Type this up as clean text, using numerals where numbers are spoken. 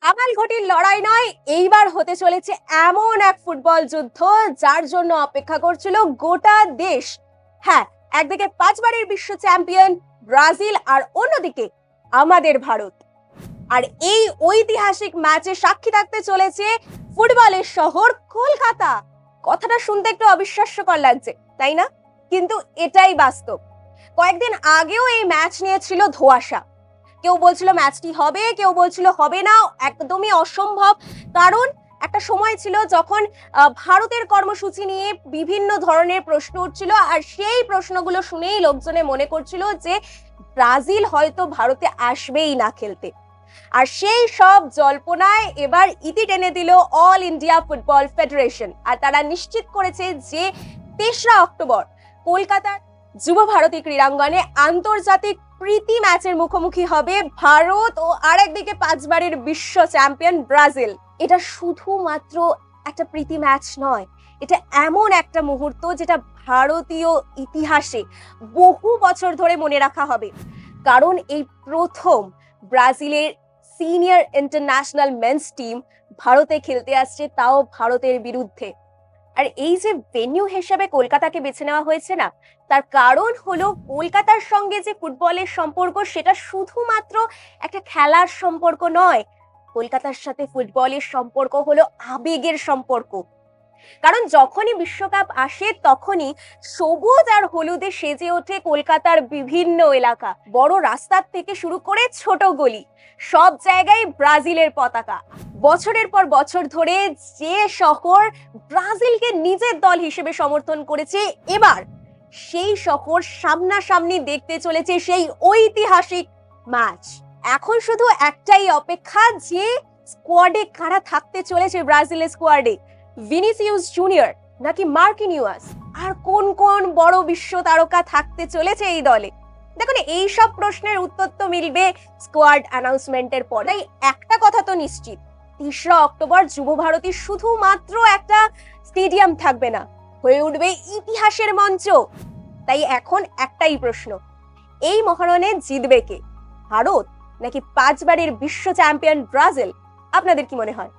দামাল ঘটির লড়াই নয়, এইবার হতে চলেছে এমন এক ফুটবল যুদ্ধ যার জন্য অপেক্ষা করছিল গোটা দেশ। হ্যাঁ, একদিকে পাঁচবারের বিশ্ব চ্যাম্পিয়ন ব্রাজিল আর অন্যদিকে আমাদের ভারত। আর এই ঐতিহাসিক ম্যাচে সাক্ষী থাকতে চলেছে ফুটবলের শহর কলকাতা। কথাটা শুনতে একটু অবিশ্বাস্যকর লাগছে, তাই না? কিন্তু এটাই বাস্তব। কয়েকদিন আগেও এই ম্যাচ নিয়ে ছিল ধোঁয়াশা। কেউ বলছিল ম্যাচটি হবে, কেউ বলছিল হবে না, একদমই অসম্ভব। কারণ একটা সময় ছিল যখন ভারতের কর্মসূচি নিয়ে বিভিন্ন ধরনের প্রশ্ন উঠছিল, আর সেই প্রশ্নগুলো শুনেই লোকজনে মনে করছিল যে ব্রাজিল হয়তো ভারতে আসবেই না খেলতে। আর সেই সব জল্পনায় এবার ইতি টেনে দিল অল ইন্ডিয়া ফুটবল ফেডারেশন, আর তারা নিশ্চিত করেছে যে ৩রা অক্টোবর কলকাতার যুব ভারতী ক্রীড়াঙ্গনে আন্তর্জাতিক প্রীতি ম্যাচের মুখোমুখি হবে ভারত ও আরেকদিকে পাঁচবারের বিশ্ব চ্যাম্পিয়ন ব্রাজিল। এটা শুধুমাত্র একটা প্রীতি ম্যাচ নয়, এটা এমন একটা মুহূর্ত যেটা ভারতীয় ইতিহাসে বহু বছর ধরে মনে রাখা হবে। কারণ এই প্রথম ব্রাজিলের সিনিয়র ইন্টারন্যাশনাল মেন্স টিম ভারতে খেলতে আসছে, তাও ভারতের বিরুদ্ধে। আর এই যে ভেন্যু হিসেবে কলকাতাকে বেছে নেওয়া হয়েছে না, তার কারণ হলো কলকাতার সঙ্গে যে ফুটবলের সম্পর্ক সেটা শুধুমাত্র একটা খেলার সম্পর্ক নয়, কলকাতার সাথে ফুটবলের সম্পর্ক হলো আবেগের সম্পর্ক। কারণ যখনই বিশ্বকাপ আসে তখনই সবুজ আর হলুদে সেজে ওঠে কলকাতার বিভিন্ন এলাকা। বড় রাস্তার থেকে শুরু করে ছোট গলি, সব জায়গায় ব্রাজিলের পতাকা। বছরের পর বছর ধরে যে শহর ব্রাজিলকে নিজের দল হিসেবে সমর্থন করেছে, এবার সেই শহর সামনাসামনি দেখতে চলেছে সেই ঐতিহাসিক ম্যাচ। এখন শুধু একটাই অপেক্ষা যে স্কোয়াডে কারা থাকতে চলেছে ব্রাজিলের স্কোয়াডে। ভিনিসিয়াস জুনিয়র নাকি মার্কিনিউয়াস, আর কোন কোন বড় বিশ্ব তারকা থাকতে চলেছে এই দলে। দেখুন, এই সব প্রশ্নের উত্তর তো মিলবে স্কোয়াড অ্যানাউন্সমেন্টের পরে। একটা কথা তো নিশ্চিত, ৩রা অক্টোবর যুব ভারতী শুধুমাত্র একটা স্টেডিয়াম থাকবে না, হয়ে উঠবে ইতিহাসের মঞ্চ। তাই এখন একটাই প্রশ্ন, এই মহারণে জিতবে কে, ভারত নাকি পাঁচবারের বিশ্ব চ্যাম্পিয়ন ব্রাজিল? আপনাদের কি মনে হয়?